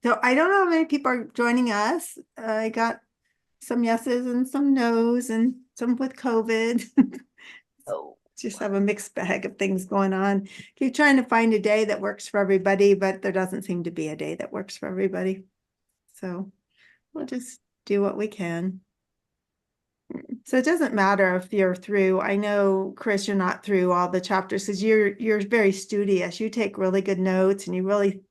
So I don't know how many people are joining us. I got some yeses and some nos and some with COVID. Oh, Just have a mixed bag of things going on. Keep trying to find a day that works for everybody, but there doesn't seem to be a day that works for everybody. So we'll just do what we can. So it doesn't matter if you're through. I know, Chris, you're not through all the chapters because you're very studious. You take really good notes and you really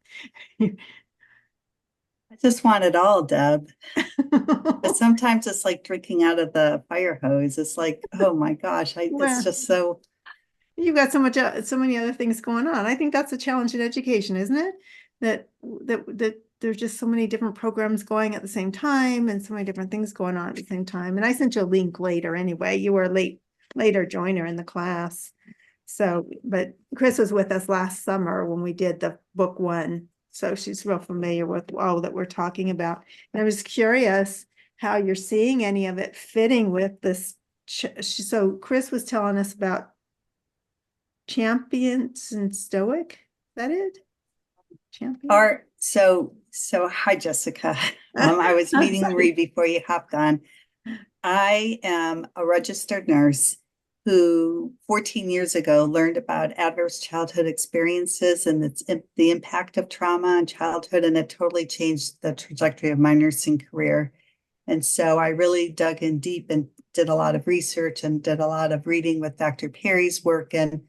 I just want it all, Deb. But sometimes it's like drinking out of the fire hose. It's like, oh my gosh, it's well, just so. you've got so many other things going on. I think that's a challenge in education, isn't it? That there's just so many different programs going at the same time and so many different things going on at the same time. And I sent you a link later anyway. You were a later joiner in the class. So, but Chris was with us last summer when we did the book one. So she's real familiar with all that we're talking about. And I was curious how you're seeing any of it fitting with this. So Chris was telling us about champions and stoic. Is that it? Champion? Hi, Jessica. I was meeting Marie before you hopped on. I am a registered nurse who 14 years ago learned about adverse childhood experiences and the impact of trauma on childhood, and it totally changed the trajectory of my nursing career. And so I really dug in deep and did a lot of research and did a lot of reading with Dr. Perry's work and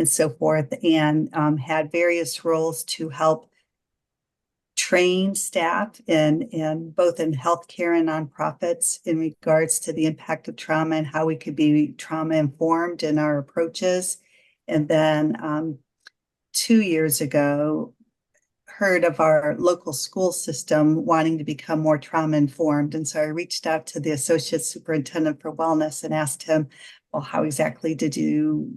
so forth, and had various roles to help train staff in both in healthcare and nonprofits in regards to the impact of trauma and how we could be trauma informed in our approaches. And then 2 years ago, heard of our local school system wanting to become more trauma informed. And so I reached out to the associate superintendent for wellness and asked him, well, how exactly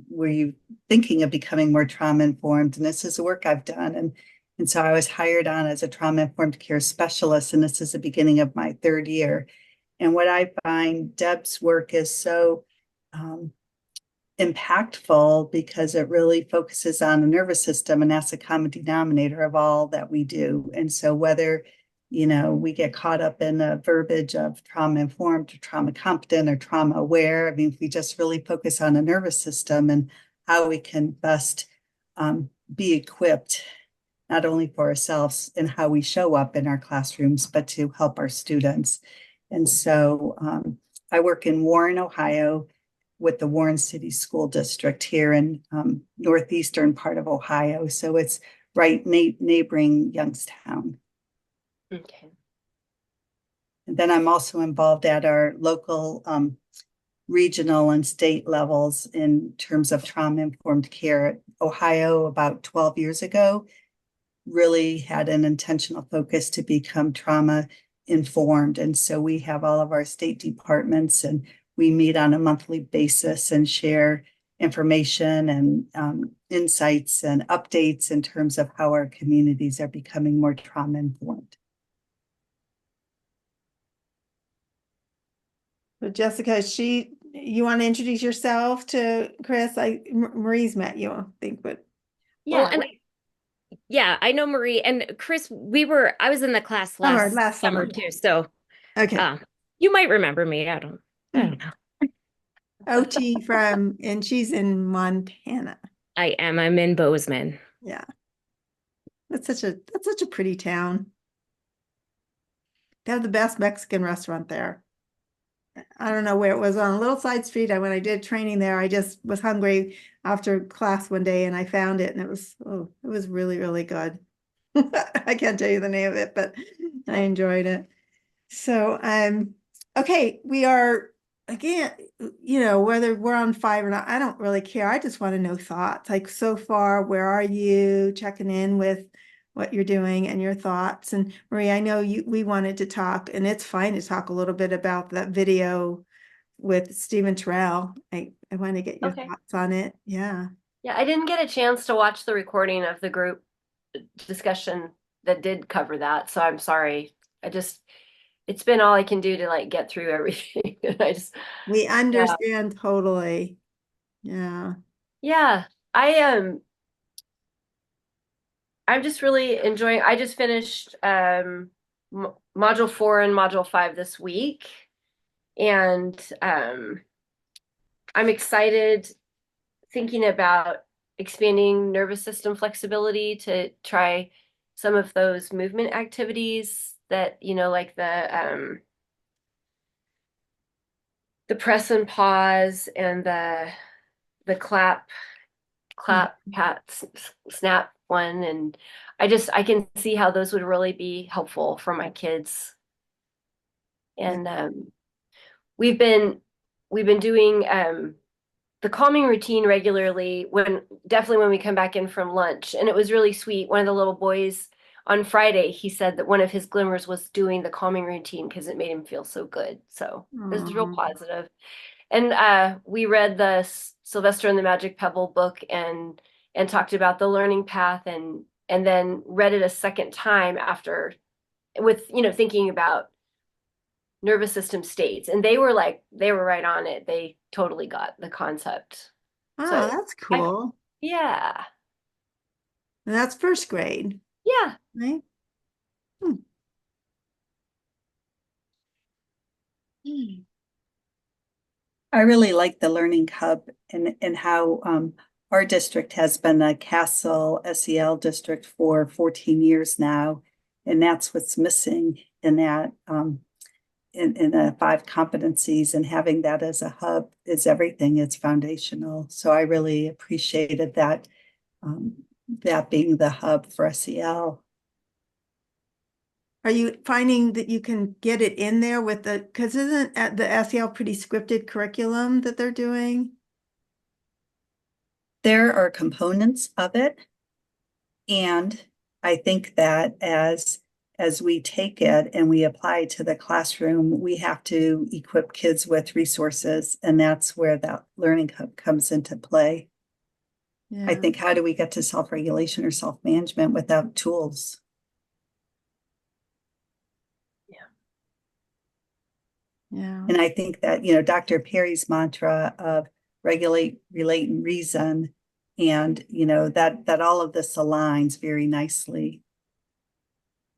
were you thinking of becoming more trauma informed? And this is the work I've done. And so I was hired on as a trauma informed care specialist. And this is the beginning of my third year. And what I find Deb's work is so impactful because it really focuses on the nervous system, and that's the common denominator of all that we do. And so whether we get caught up in the verbiage of trauma informed or trauma competent or trauma aware, I mean, if we just really focus on the nervous system and how we can best be equipped not only for ourselves and how we show up in our classrooms, but to help our students. And so I work in Warren, Ohio, with the Warren City School District here in northeastern part of Ohio. So it's right neighboring Youngstown. okay. And then I'm also involved at our local regional and state levels in terms of trauma-informed care. Ohio, about 12 years ago, really had an intentional focus to become trauma-informed. And so we have all of our state departments, and we meet on a monthly basis and share information and insights and updates in terms of how our communities are becoming more trauma-informed. So Jessica, you want to introduce yourself to Chris? Marie's met you, I think, but Yeah. Well, and yeah, I know Marie and Chris. I was in the class last summer too. So, okay, you might remember me. I don't know. OT and she's in Montana. I am. I'm in Bozeman. Yeah, that's such a pretty town. They have the best Mexican restaurant there. I don't know where it was, on a little side street. When I did training there, I just was hungry after class one day and I found it, and it was really, really good. I can't tell you the name of it, but I enjoyed it. So, okay, we are, again, whether we're on 5 or not, I don't really care. I just want to know thoughts. Like, so far, where are you checking in with what you're doing and your thoughts? And Marie, I know we wanted to talk, and it's fine to talk a little bit about that video with Stephen Terrell. I want to get your thoughts on it. Yeah. Yeah, I didn't get a chance to watch the recording of the group discussion that did cover that, so I'm sorry. It's been all I can do to get through everything. We understand totally. Yeah. Yeah. I I'm just really enjoying, I just finished module 4 and module 5 this week. And I'm excited thinking about expanding nervous system flexibility to try some of those movement activities that, like the press and pause and the clap, pat, snap one. And I can see how those would really be helpful for my kids. And we've been doing the calming routine regularly definitely when we come back in from lunch. And it was really sweet. One of the little boys on Friday, he said that one of his glimmers was doing the calming routine because it made him feel so good. So this is real positive. And we read the Sylvester and the Magic Pebble book and talked about the learning path and then read it a second time after with, thinking about nervous system states. And they were right on it. They totally got the concept. Oh, So that's cool. Yeah. And that's first grade, Yeah. right? I really like the Learning Hub and how our district has been a Castle SEL district for 14 years now. And that's what's missing in that in the 5 competencies, and having that as a hub is everything. It's foundational. So I really appreciated that that being the hub for SEL. Are you finding that you can get it in there with because isn't the SEL pretty scripted curriculum that they're doing? There are components of it. And I think that as we take it and we apply it to the classroom, we have to equip kids with resources. And that's where that Learning Hub comes into play. Yeah. I think, how do we get to self-regulation or self-management without tools? Yeah. And I think that, Dr. Perry's mantra of regulate, relate, and reason, and, that all of this aligns very nicely.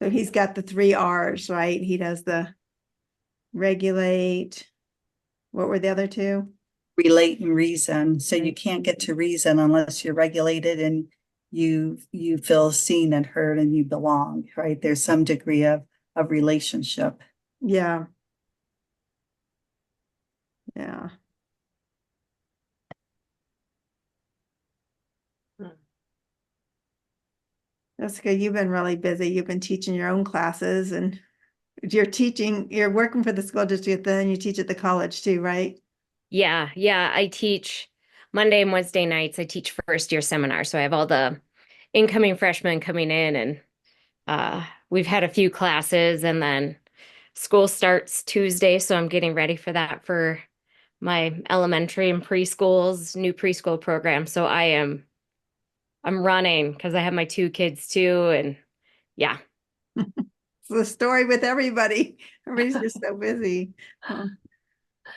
So he's got the 3 R's, right? He does the regulate. What were the other 2? Relate and reason. So you can't get to reason unless you're regulated and you feel seen and heard and you belong, right? There's some degree of relationship. Yeah. Yeah. Jessica, you've been really busy. You've been teaching your own classes and you're working for the school district, then you teach at the college too, right? Yeah. I teach Monday and Wednesday nights. I teach first year seminar. So I have all the incoming freshmen coming in, and we've had a few classes, and then school starts Tuesday. So I'm getting ready for that for my elementary and preschools, new preschool program. So I'm running because I have my 2 kids too. And yeah. It's the story with everybody. Everybody's just so busy.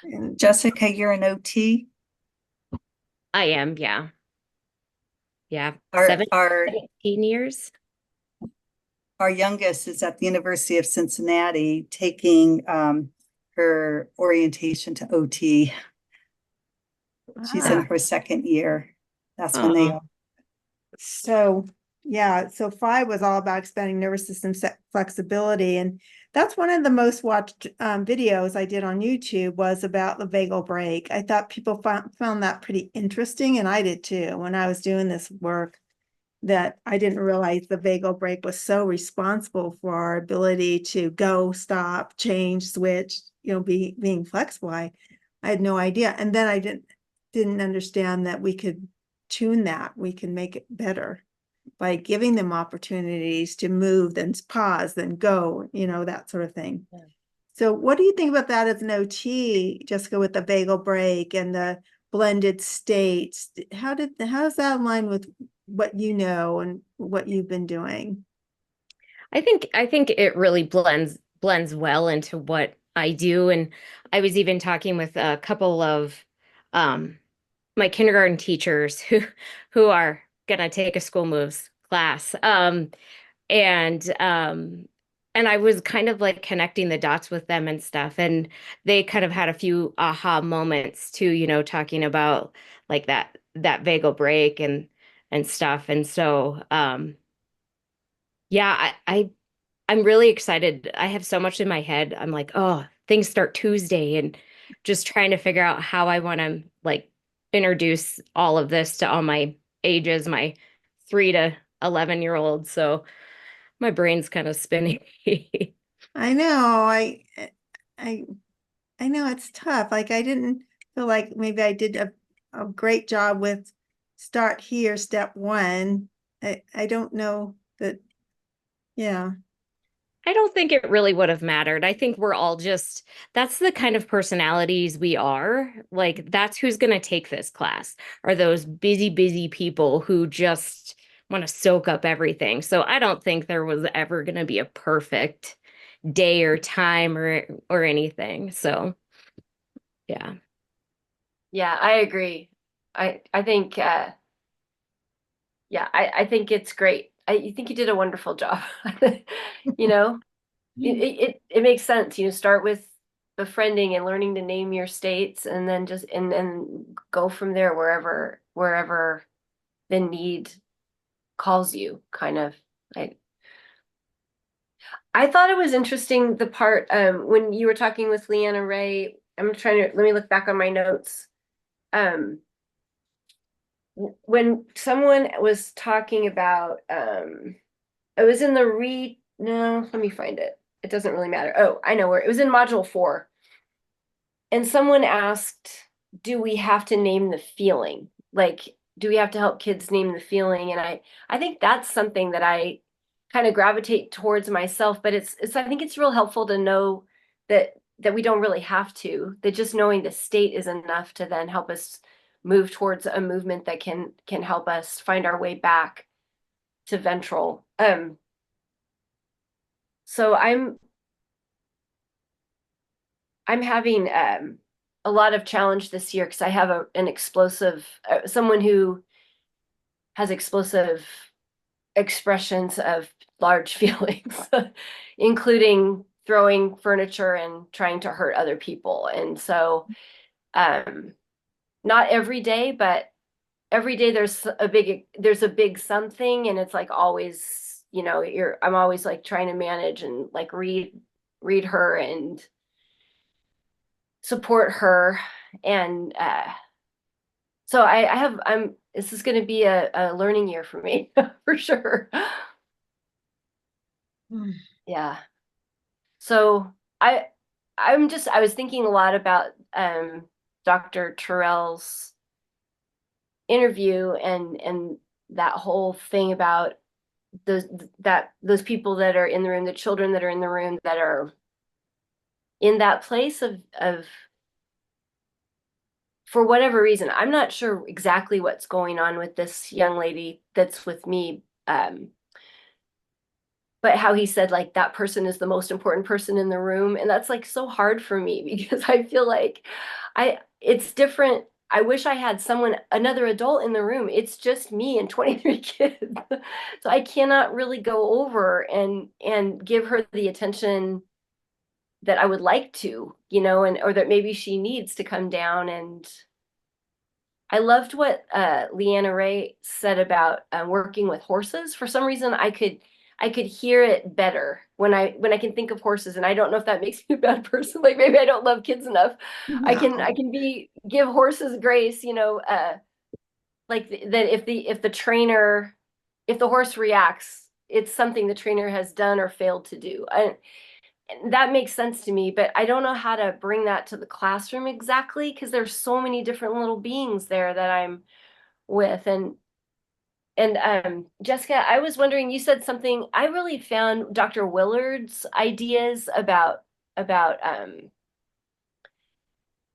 And Jessica, you're an OT? I am. Yeah. Our 17 years. Our youngest is at the University of Cincinnati taking her orientation to OT. She's in her 2nd year. That's when they So yeah, so 5 was all about expanding nervous system flexibility. And that's one of the most watched videos I did on YouTube was about the vagal break. I thought people found that pretty interesting, and I did too when I was doing this work, that I didn't realize the vagal break was so responsible for our ability to go, stop, change, switch, being flexible. I had no idea. And then I didn't understand that we could tune that. We can make it better by giving them opportunities to move, then pause, then go, that sort of thing. Yeah. So what do you think about that as an OT, Jessica, with the vagal break and the blended states? How does that align with what you know and what you've been doing? I think it really blends well into what I do. And I was even talking with a couple of my kindergarten teachers who are gonna take a school moves class. And and I was kind of like connecting the dots with them and stuff. And they kind of had a few aha moments too, talking about like that vagal break and stuff. And so yeah, I'm really excited. I have so much in my head. I'm like, oh, things start Tuesday and just trying to figure out how I want to like introduce all of this to all my ages, my 3 to 11-year-olds. So my brain's kind of spinning. I know, I, I know it's tough. Like I didn't feel like maybe I did a great job with start here, step one. I don't know that, yeah. I don't think it really would have mattered. I think we're all just, that's the kind of personalities we are. Like, that's who's going to take this class, are those busy, busy people who just want to soak up everything. So I don't think there was ever going to be a perfect day or time or anything. So yeah. Yeah, I agree. I think yeah, I think it's great. I think you did a wonderful job. You know, it makes sense. Start with befriending and learning to name your states, and then just and go from there wherever the need calls you. Kind of. I I thought it was interesting the part when you were talking with Leanna Ray. I'm trying to let me look back on my notes. Um, when someone was talking about it was in the read no, let me find it. It doesn't really matter. Oh, I know where it was in module 4. And someone asked, do we have to name the feeling? Like, do we have to help kids name the feeling? And I think that's something that I kind of gravitate towards myself, but it's I think it's real helpful to know that we don't really have to, that just knowing the state is enough to then help us move towards a movement that can help us find our way back to ventral. So I'm having a lot of challenge this year because I have an explosive someone who has explosive expressions of large feelings, including throwing furniture and trying to hurt other people. And so, not every day, but every day there's a big something, and it's like always, I'm always like trying to manage and like read her and support her. And so I have this is going to be a learning year for me for sure. Yeah. So I was thinking a lot about Dr. Terrell's interview and that whole thing about those people that are in the room, the children that are in the room that are in that place of for whatever reason. I'm not sure exactly what's going on with this young lady that's with me. But how he said like that person is the most important person in the room. And that's like so hard for me because I feel like it's different. I wish I had another adult in the room. It's just me and 23 kids. So I cannot really go over and give her the attention that I would like to, and or that maybe she needs to come down. And I loved what Leanna Ray said about working with horses. For some reason, I could hear it better when I can think of horses, and I don't know if that makes me a bad person. Like maybe I don't love kids enough. I can give horses grace, like that if the horse reacts, it's something the trainer has done or failed to do. And that makes sense to me, but I don't know how to bring that to the classroom exactly because there's so many different little beings there that I'm with. And Jessica, I was wondering, you said something, I really found Dr. Willard's ideas about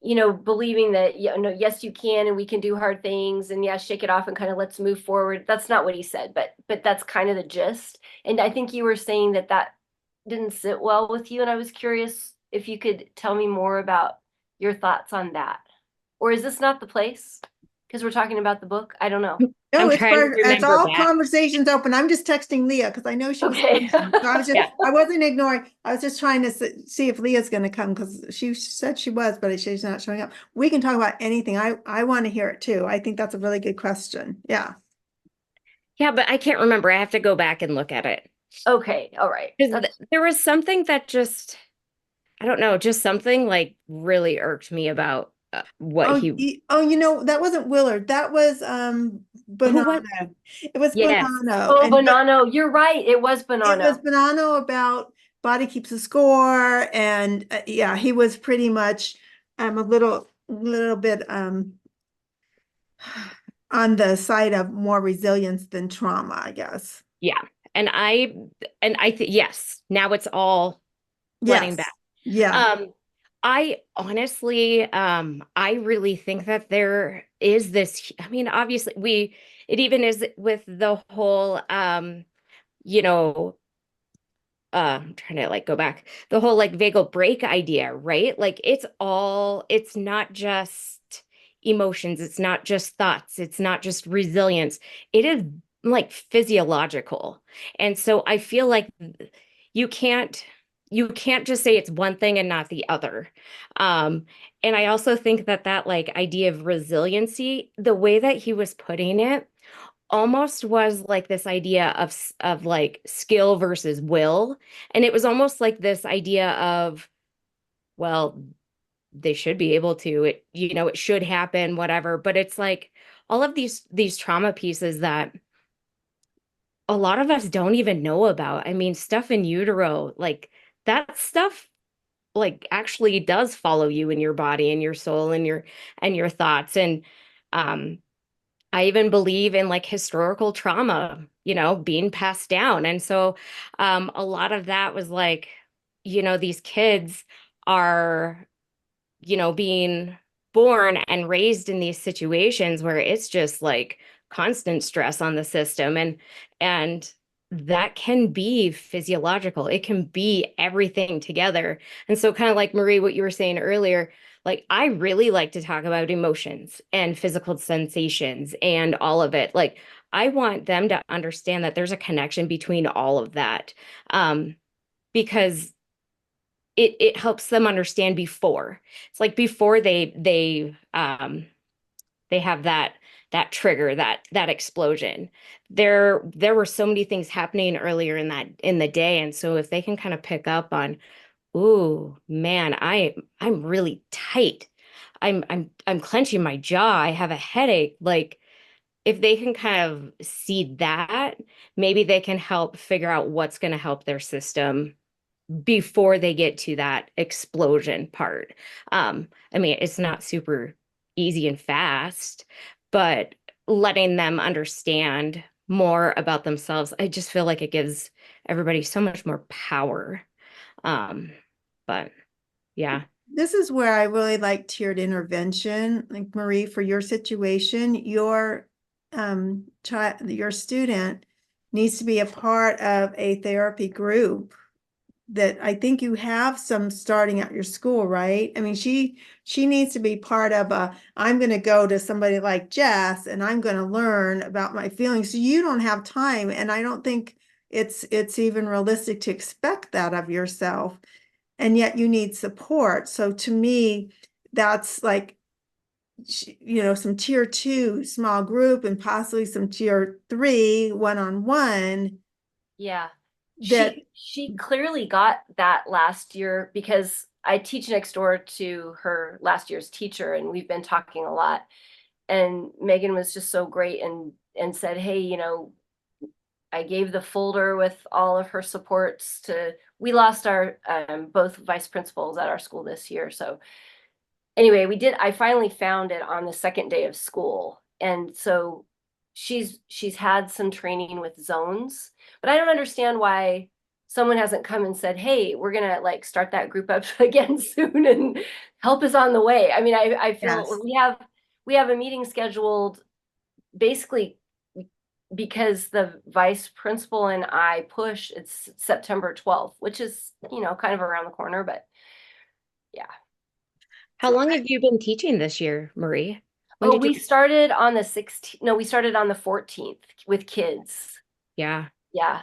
believing that, yes, you can, and we can do hard things, and yeah, shake it off and kind of let's move forward. That's not what he said, but that's kind of the gist. And I think you were saying that didn't sit well with you, and I was curious if you could tell me more about your thoughts on that. Or is this not the place? Because we're talking about the book. I don't know. No, I'm it's trying to it's remember all back. conversations open. I'm just texting Leah because I know she was Okay. coming. So Yeah. I wasn't ignoring. I was just trying to see if Leah's going to come because she said she was, but she's not showing up. We can talk about anything. I want to hear it too. I think that's a really good question. Yeah. Yeah, but I can't remember. I have to go back and look at it. Okay. All right. 'Cause there was something that just, I don't know, just something like really irked me about what Oh, he, you know, that wasn't Willard. That was who what? Bonanno. It was Yes. Bonanno. Oh, And Bonanno. You're right. It was it was Bonanno. Bonanno about body keeps a score. And yeah, he was pretty much a little bit on the side of more resilience than trauma, I guess. Yeah. And I think, yes, now it's all flooding Yes. back. Yeah. Um, I honestly, I really think that there is this, I mean, obviously it even is with the whole, you know, I'm trying to like go back, the whole like vagal break idea, right? Like it's not just emotions, it's not just thoughts, it's not just resilience. It is like physiological. And so I feel like you can't you can't just say it's one thing and not the other. Um, and I also think that that like idea of resiliency, the way that he was putting it, almost was like this idea of like skill versus will, and it was almost like this idea of, well, they should be able to, it, you know, it should happen, whatever. But it's like all of these trauma pieces that a lot of us don't even know about. I mean, stuff in utero, like that stuff like actually does follow you in your body and your soul and your thoughts. And um I even believe in like historical trauma, you know, being passed down. And so a lot of that was like, you know, these kids are, you know, being born and raised in these situations where it's just like constant stress on the system, and that can be physiological. It can be everything together. And so kind of like Marie, what you were saying earlier, like I really like to talk about emotions and physical sensations and all of it. Like I want them to understand that there's a connection between all of that. Because it helps them understand before. It's like before they have that trigger, that explosion. There were so many things happening earlier in the day. And so if they can kind of pick up on, ooh, man, I'm really tight. I'm clenching my jaw. I have a headache. Like if they can kind of see that, maybe they can help figure out what's going to help their system before they get to that explosion part. I mean, it's not super easy and fast, but letting them understand more about themselves, I just feel like it gives everybody so much more power. Um, but yeah. This is where I really like tiered intervention. Like Marie, for your situation, your child, your student needs to be a part of a therapy group that I think you have some starting at your school, right? I mean, she needs to be part of I'm going to go to somebody like Jess and I'm going to learn about my feelings. So you don't have time, and I don't think it's even realistic to expect that of yourself. And yet you need support. So to me, that's like, you know, some tier 2 small group and possibly some tier 3 one-on-one Yeah. that She clearly got that last year because I teach next door to her last year's teacher, and we've been talking a lot. And Megan was just so great and said, hey, you know, I gave the folder with all of her supports to, we lost our both vice principals at our school this year. So anyway, I finally found it on the second day of school. And so she's had some training with zones, but I don't understand why someone hasn't come and said, hey, we're gonna like start that group up again soon and help is on the way. I mean, I feel yes. we have a meeting scheduled basically because the vice principal and I push, it's September 12th, which is, you know, kind of around the corner, but yeah. How long have you been teaching this year, Marie? When Oh, did we you? started on the 16th. No, we started on the 14th with kids. Yeah. Yeah.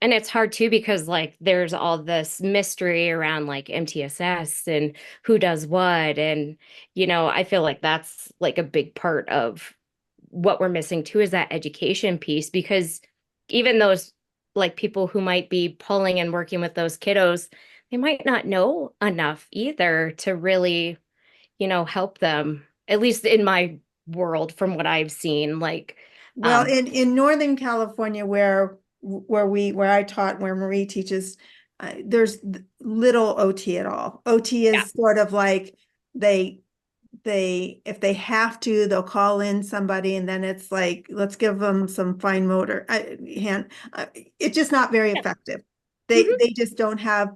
And it's hard too because like there's all this mystery around like MTSS and who does what. And, I feel like that's like a big part of what we're missing too is that education piece because even those like people who might be pulling and working with those kiddos, they might not know enough either to really, help them, at least in my world from what I've seen. Like, Well, um, in Northern California, where I taught, where Marie teaches, there's little OT at all. OT yeah. is sort of like they if they have to, they'll call in somebody, and then it's like let's give them some fine motor hand. It's just not very effective. Mhm. They just don't have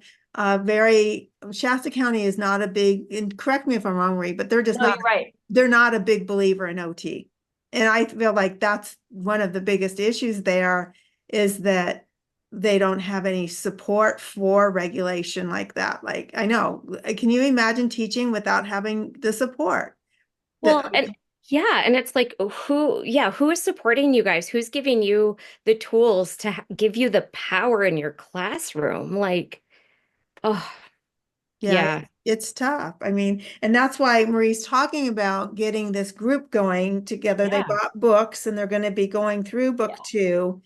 very. Shasta County is not a big. And correct me if I'm wrong, Marie, but No, you're right. they're not a big believer in OT. And I feel like that's one of the biggest issues there is that they don't have any support for regulation like that. Like, I know, can you imagine teaching without having the support? Well, That, and yeah, and it's like who is supporting you guys? Who's giving you the tools to give you the power in your classroom? Like, oh, yeah, yeah, it's tough. I mean, and that's why Marie's talking about getting this group going together. They yeah. bought books and they're going to be going through Yeah. book two.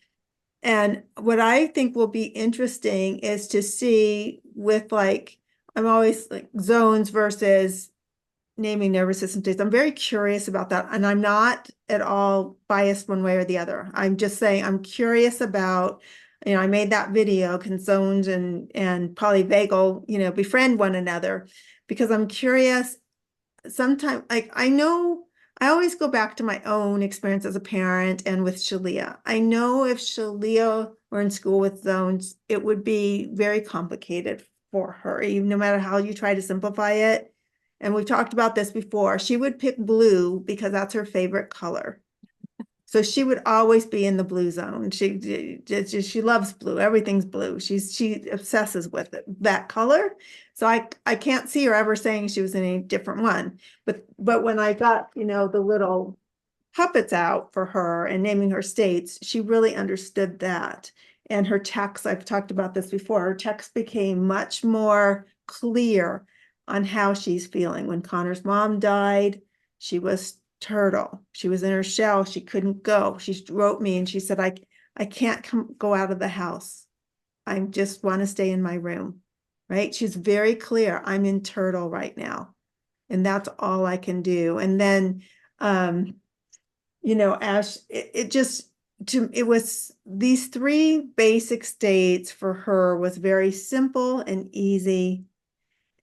And what I think will be interesting is to see with like, I'm always like zones versus naming nervous system states. I'm very curious about that. And I'm not at all biased one way or the other. I'm just saying I'm curious about, I made that video, can zones and polyvagal, befriend one another because I'm curious sometimes like I know I always go back to my own experience as a parent and with Shalia. I know if Shalia were in school with zones, it would be very complicated for her, even no matter how you try to simplify it. And we've talked about this before. She would pick blue because that's her favorite color. So she would always be in the blue zone. She loves blue. Everything's blue. She obsesses with it, that color. So I can't see her ever saying she was in a different one. But when I got, the little puppets out for her and naming her states, she really understood that. And her text, I've talked about this before, her text became much more clear on how she's feeling. When Connor's mom died, she was turtle. She was in her shell. She couldn't go. She wrote me and she said, I can't go out of the house. I just want to stay in my room. Right? She's very clear. I'm in turtle right now. And that's all I can do. And then Ash, it just it was these three basic states for her was very simple and easy.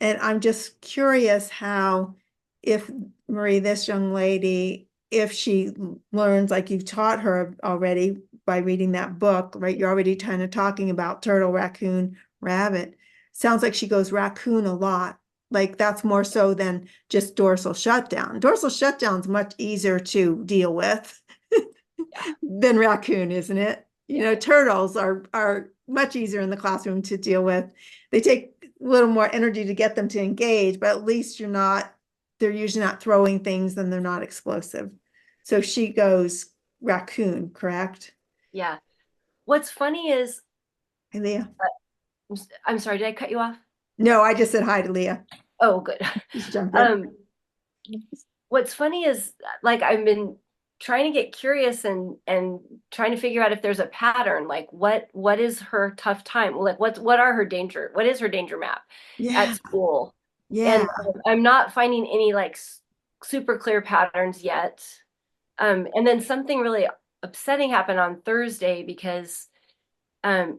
And I'm just curious how, if Marie, this young lady, if she learns like you've taught her already by reading that book, right? You're already kind of talking about turtle, raccoon, rabbit. Sounds like she goes raccoon a lot. Like that's more so than just dorsal shutdown. Dorsal shutdown's much easier to deal with Yeah. than raccoon, isn't it? Turtles are much easier in the classroom to deal with. They take a little more energy to get them to engage, but at least they're usually not throwing things and they're not explosive. So she goes raccoon, correct? Yeah. What's funny is, Hey, Leah. I'm sorry, did I cut you off? No, I just said hi to Leah. Oh, good. Just jump in. What's funny is like I've been trying to get curious and trying to figure out if there's a pattern, like what is her tough time? Like what is her danger map Yeah, at school? And yeah. I'm not finding any like super clear patterns yet. And then something really upsetting happened on Thursday because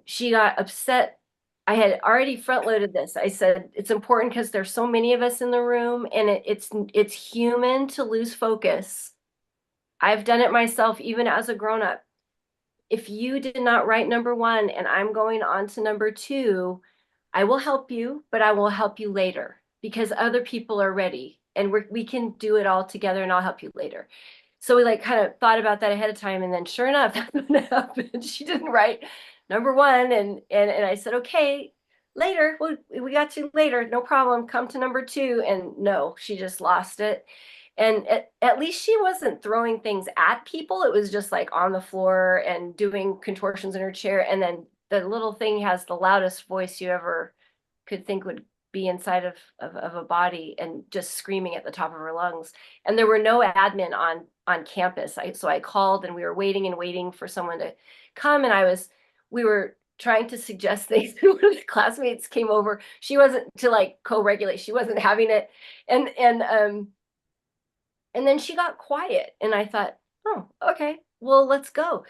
she got upset. I had already front loaded this. I said it's important because there's so many of us in the room, and it's human to lose focus. I've done it myself, even as a grown up. If you did not write number one and I'm going on to number two, I will help you, but I will help you later because other people are ready and we can do it all together and I'll help you later. So we like kind of thought about that ahead of time. And then sure enough, that's what happened. She didn't write number one. And I said, okay, later, we got you later. No problem. Come to number two. And no, she just lost it. And at least she wasn't throwing things at people. It was just like on the floor and doing contortions in her chair. And then the little thing has the loudest voice you ever could think would be inside of a body, and just screaming at the top of her lungs. And there were no admin on campus. So I called, and we were waiting and waiting for someone to come. And we were trying to suggest things. And one of the classmates came over. She wasn't to like co-regulate. She wasn't having it. And then she got quiet, and I thought, oh, okay, well, let's go.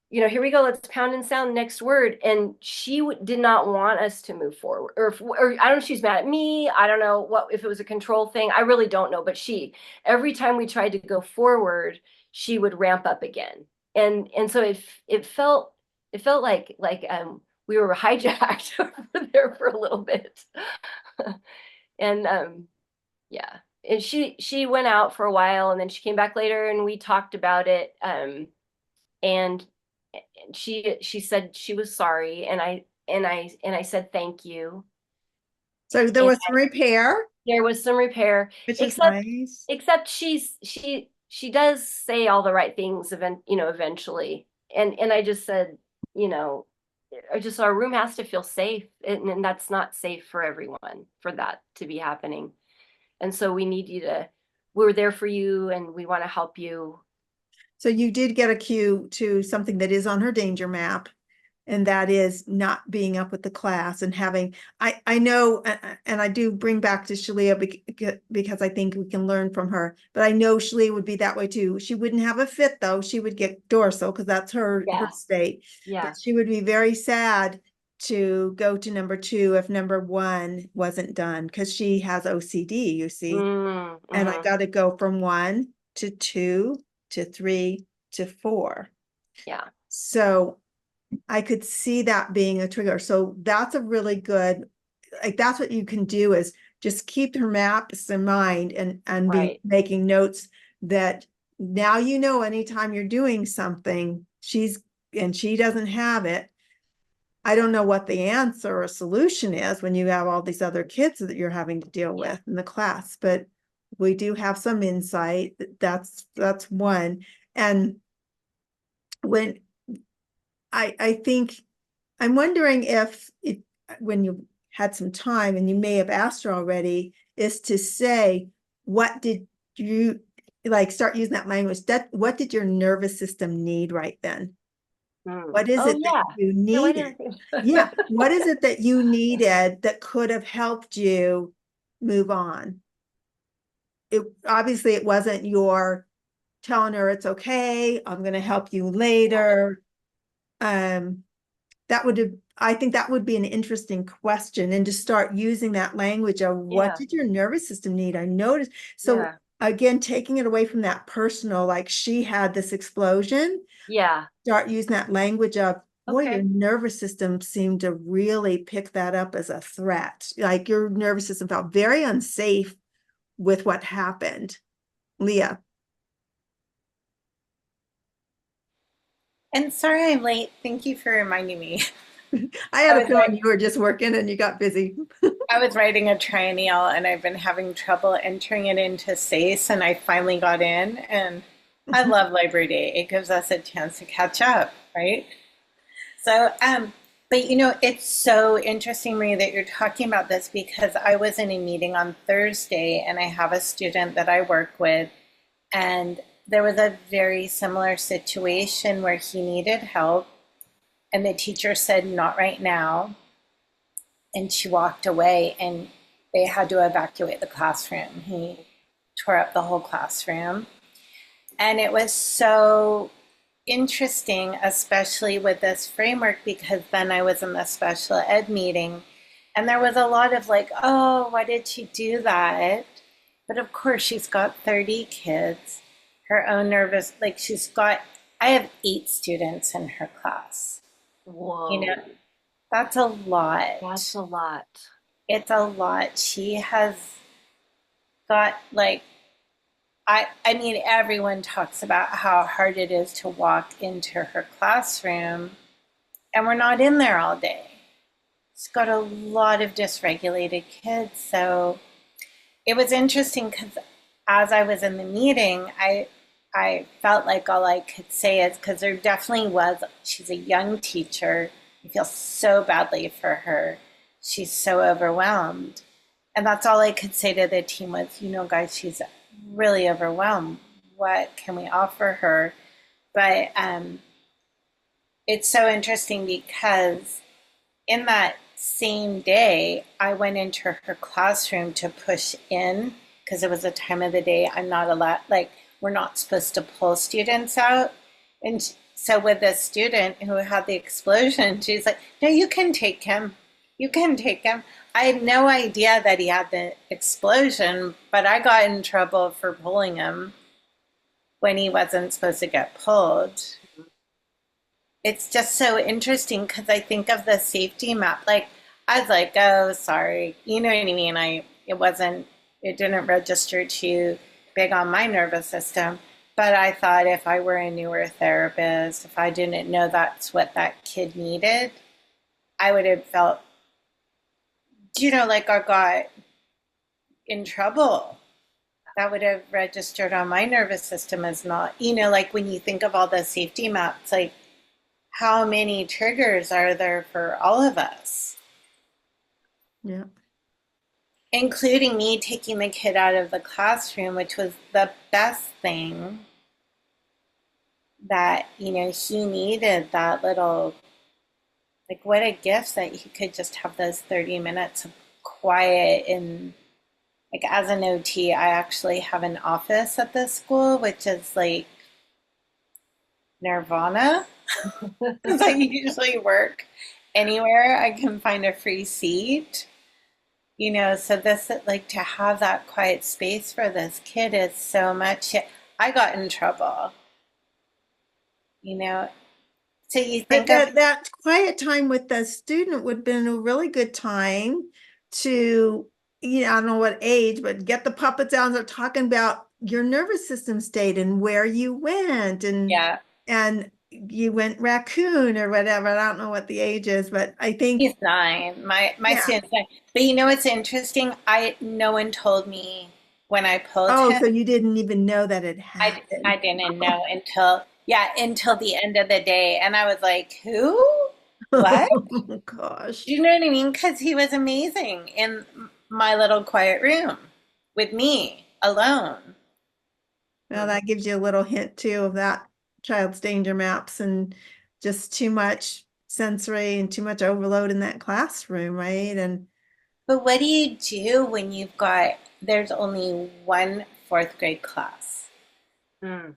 Here we go. Let's pound and sound next word. And she did not want us to move forward, or I don't know if she's mad at me. I don't know if it was a control thing. I really don't know. But every time we tried to go forward, she would ramp up again. And so it felt like we were hijacked over there for a little bit. And yeah. And she went out for a while, and then she came back later, and we talked about it. And she said she was sorry, and I said thank you. So there And was some repair, there was some repair, which is except nice. she does say all the right things eventually. And I just said, our room has to feel safe, and that's not safe for everyone for that to be happening. And so we're there for you, and we want to help you. So you did get a cue to something that is on her danger map, and that is not being up with the class and having, I know, and I do bring back to Shalia because I think we can learn from her, but I know Shalia would be that way too. She wouldn't have a fit though. She would get dorsal because that's her state. Yeah. But she would be very sad to go to number 2 if number 1 wasn't done, because she has OCD, you see. And I got to go from 1 to 2 to 3 to 4. Yeah. So I could see that being a trigger. So that's a really good, like, that's what you can do, is just keep her maps in mind and be making notes that now, anytime you're doing something, she doesn't have it. I don't know what the answer or solution is when you have all these other kids that you're having to deal with in the class, but we do have some insight. That's one. And when I think, I'm wondering if when you had some time, and you may have asked her already, is to say, what did you start using that language? What did your nervous system need right then? What is it that you needed? Yeah. What is it that you needed that could have helped you move on? Obviously it wasn't your telling her it's okay, I'm going to help you later. I think that would be an interesting question, and to start using that language of what did your nervous system need? I noticed. So again, taking it away from that personal, like she had this explosion. Yeah. Start using that language of, boy, your nervous system seemed to really pick that up as a threat. Like your nervous system felt very unsafe with what happened. Leah. And sorry I'm late. Thank you for reminding me. I had a feeling you were just working and you got busy. I was writing a triennial, and I've been having trouble entering it into SACE, and I finally got in, and I love Library Day. It gives us a chance to catch up, right? So, but it's so interesting, Marie, that you're talking about this, because I was in a meeting on Thursday, and I have a student that I work with, and there was a very similar situation where he needed help, and the teacher said, not right now. And she walked away, and they had to evacuate the classroom. He tore up the whole classroom. And it was so interesting, especially with this framework, because then I was in the special ed meeting, and there was a lot of like, oh, why did she do that? But of course, she's got 30 kids, her own nervous, I have 8 students in her class. Whoa. That's a lot. That's a lot. It's a lot. She has got I mean, everyone talks about how hard it is to walk into her classroom, and we're not in there all day. She's got a lot of dysregulated kids. So it was interesting because as I was in the meeting, I felt like all I could say is because there definitely was, she's a young teacher. I feel so badly for her. She's so overwhelmed. And that's all I could say to the team was, guys, she's really overwhelmed. What can we offer her? But it's so interesting because in that same day, I went into her classroom to push in because it was a time of the day I'm not allowed, like, we're not supposed to pull students out. And so, with this student who had the explosion, she's like, no, you can take him. You can take him. I had no idea that he had the explosion, but I got in trouble for pulling him when he wasn't supposed to get pulled. It's just so interesting because I think of the safety map. Like, I was like, oh, sorry. You know what I mean? It didn't register too big on my nervous system. But I thought if I were a newer therapist, if I didn't know that's what that kid needed, I would have felt, like I got in trouble. That would have registered on my nervous system as not, like when you think of all the safety maps, like, how many triggers are there for all of us, Yeah. including me taking the kid out of the classroom, which was the best thing that, he needed that little, like, what a gift that he could just have those 30 minutes of quiet. And like, as an OT, I actually have an office at this school, which is like nirvana. Because I usually work anywhere I can find a free seat, so this, like, to have that quiet space for this kid is so much. I got in trouble, you know. So you But think of, that quiet time with the student would have been a really good time to, I don't know what age, but get the puppets out and start talking about your nervous system state and where you went yeah, and you went raccoon or whatever. I don't know what the age is, but I think, he's 9. My yeah. student's 9. But what's interesting? No one told me when I pulled Oh, him. so you didn't even know that it I happened. didn't know until the end of the day, and I was like, who? What? Oh, gosh. Do you know what I mean? Because he was amazing in my little quiet room with me alone. Well, that gives you a little hint too of that child's danger maps and just too much sensory and too much overload in that classroom, right? And But what do you do when there's only one fourth grade class Mm.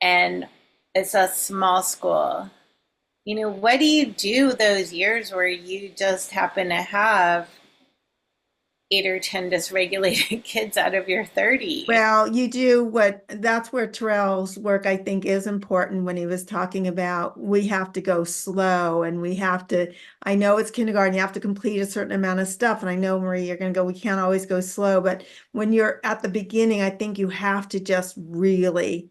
and it's a small school? What do you do those years where you just happen to have 8 or 10 dysregulated kids out of your 30? well, that's where Terrell's work, I think, is important when he was talking about we have to go slow and I know it's kindergarten, you have to complete a certain amount of stuff. And I know, Marie, you're going to go, we can't always go slow. But when you're at the beginning, I think you have to just really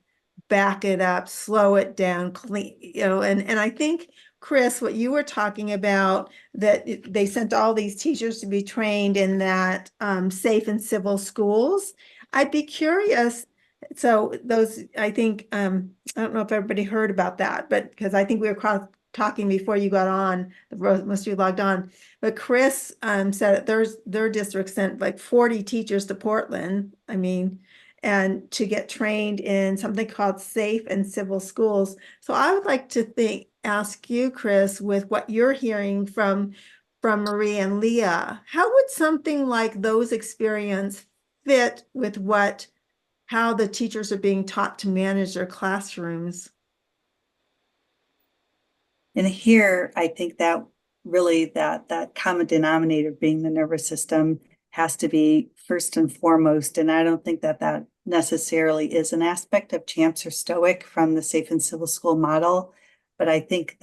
back it up, slow it down, clean, and I think, Chris, what you were talking about, that they sent all these teachers to be trained in that safe and civil schools. I'd be curious. So those, I think, I don't know if everybody heard about that, but because I think we were talking before you got on, most of you logged on. But Chris said that their district sent like 40 teachers to Portland. I mean, and to get trained in something called safe and civil schools. So I would like to ask you, Chris, with what you're hearing from Marie and Leah, how would something like those experience fit with how the teachers are being taught to manage their classrooms? And here, I think that really that common denominator being the nervous system has to be first and foremost. And I don't think that necessarily is an aspect of CHAMPS or STOIC from the safe and civil school model. But I think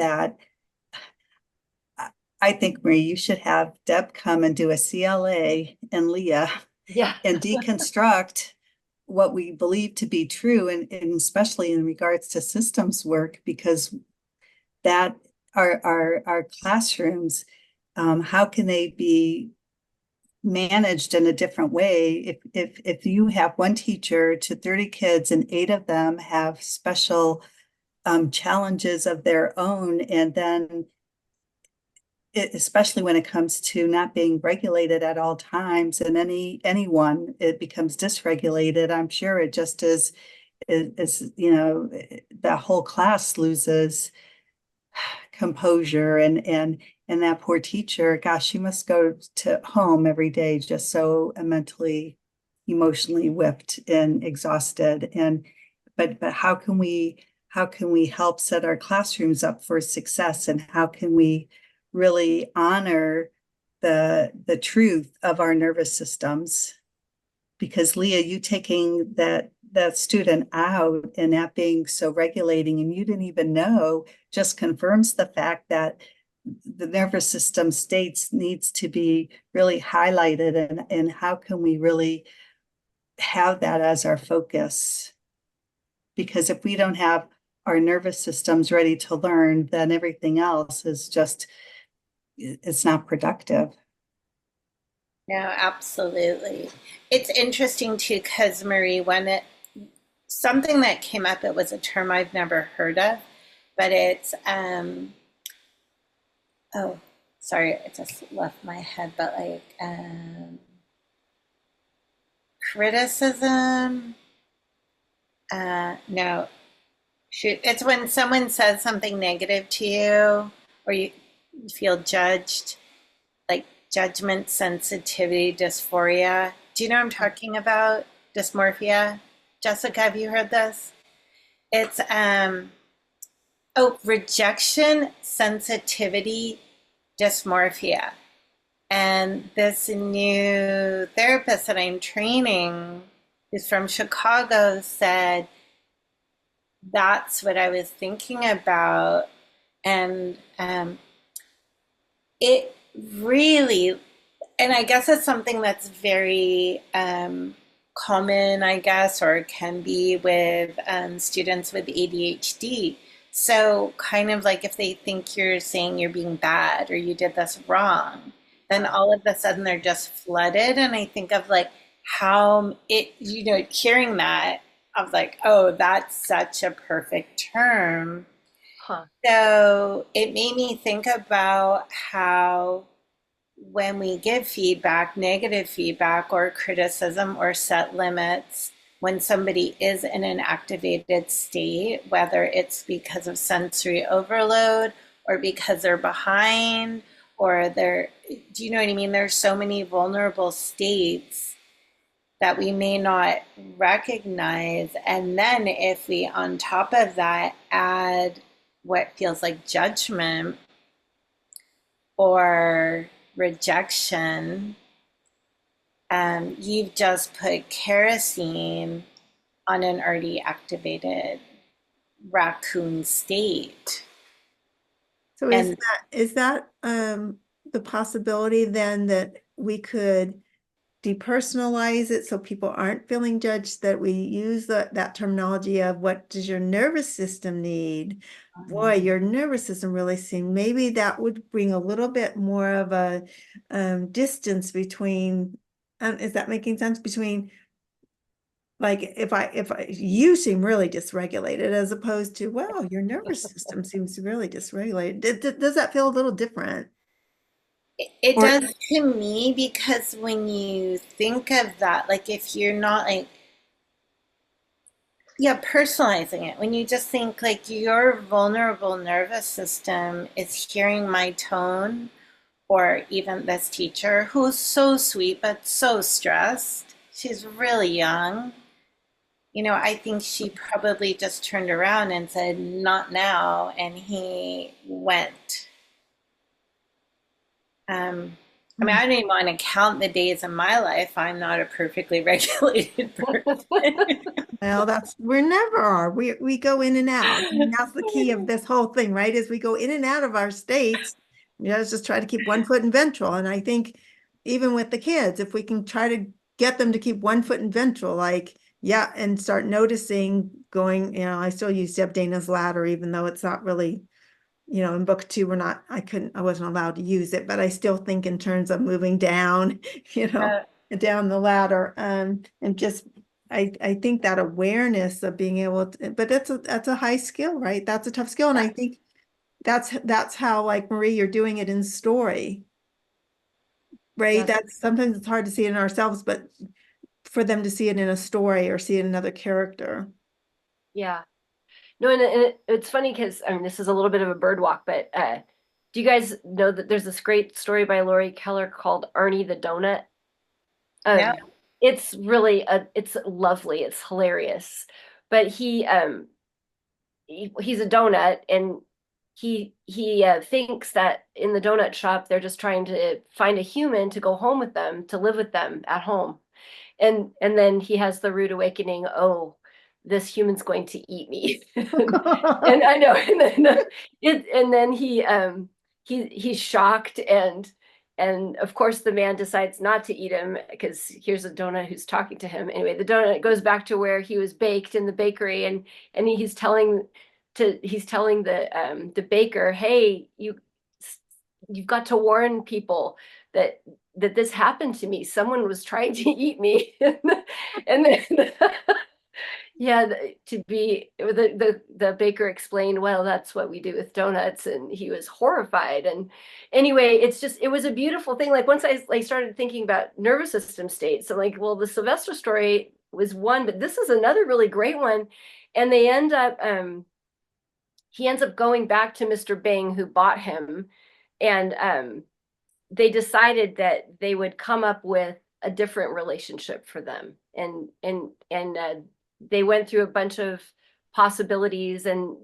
Marie, you should have Deb come and do a CLA and Leah Yeah. and deconstruct what we believe to be true, and especially in regards to systems work, because that our classrooms, how can they be managed in a different way. If you have one teacher to 30 kids and 8 of them have special challenges of their own, and then especially when it comes to not being regulated at all times, and anyone it becomes dysregulated, I'm sure it just is the whole class loses composure, and that poor teacher, gosh, she must go to home every day just so mentally, emotionally whipped and exhausted. And but how can we help set our classrooms up for success, and how can we really honor the truth of our nervous systems? Because Leah, you taking that student out and that being so regulating, and you didn't even know, just confirms the fact that the nervous system states needs to be really highlighted, and how can we really have that as our focus? Because if we don't have our nervous systems ready to learn, then everything else is just, it's not productive. No, absolutely. It's interesting too, because Marie, something that came up, it was a term I've never heard of, but it's oh, sorry, it just left my head, but like criticism. No, shoot, it's when someone says something negative to you, or you feel judged, like judgment sensitivity dysphoria. Do you know what I'm talking about? Dysmorphia. Jessica, have you heard this? It's rejection sensitivity dysmorphia. And this new therapist that I'm training, who's from Chicago, said that's what I was thinking about. And it really, and I guess it's something that's very common, I guess, or can be with students with ADHD. So kind of like if they think you're saying you're being bad or you did this wrong, then all of a sudden they're just flooded. And I think of like how hearing that, I was like, oh, that's such a perfect term. Huh. So it made me think about how when we give feedback, negative feedback or criticism or set limits, when somebody is in an activated state, whether it's because of sensory overload or because they're behind or do you know what I mean? There's so many vulnerable states that we may not recognize. And then if we, on top of that, add what feels like judgment or rejection, you've just put kerosene on an already activated raccoon state. So is that the possibility then that we could depersonalize it so people aren't feeling judged, that we use that terminology of what does your nervous system need? Boy, your nervous system really seems, maybe that would bring a little bit more of a distance between, is that making sense? Between like you seem really dysregulated as opposed to, well, your nervous system seems really dysregulated. Does that feel a little different? It Or- does to me, because when you think of that, like if you're not like, yeah, personalizing it, when you just think like your vulnerable nervous system is hearing my tone, or even this teacher who's so sweet but so stressed, she's really young. I think she probably just turned around and said, not now, and he went. I mean, I don't even want to count the days in my life I'm not a perfectly regulated person. Well, we never are. We go in and out. I mean, that's the key of this whole thing, right? Is we go in and out of our states. Let's just try to keep one foot in ventral. And I think even with the kids, if we can try to get them to keep one foot in ventral, like, yeah, and start noticing going, I still use Deb Dana's ladder, even though it's not really in book 2, I wasn't allowed to use it, but I still think in terms of moving down, down the ladder. And just, I think that awareness of being able to, but that's a high skill, right? That's a tough skill. And I think that's how, like Marie, you're doing it in story, right? Yes. That's sometimes it's hard to see it in ourselves, but for them to see it in a story or see it in another character. Yeah. No, and it's funny because I mean this is a little bit of a bird walk, but do you guys know that there's this great story by Lori Keller called Arnie the Donut? No. It's really it's lovely, it's hilarious. But he's a donut and he thinks that in the donut shop they're just trying to find a human to go home with them, to live with them at home. And then he has the rude awakening, oh, this human's going to eat me. And I know, and then he's shocked and of course the man decides not to eat him because here's a donut who's talking to him. Anyway, the donut goes back to where he was baked in the bakery and he's telling the baker, hey, you've got to warn people that this happened to me. Someone was trying to eat me. And then yeah, the baker explained, well, that's what we do with donuts, and he was horrified. And anyway, it was a beautiful thing. Like once I started thinking about nervous system states, I'm like, well, the Sylvester story was one, but this is another really great one. And he ends up going back to Mr. Bing, who bought him, and they decided that they would come up with a different relationship for them, and they went through a bunch of possibilities, and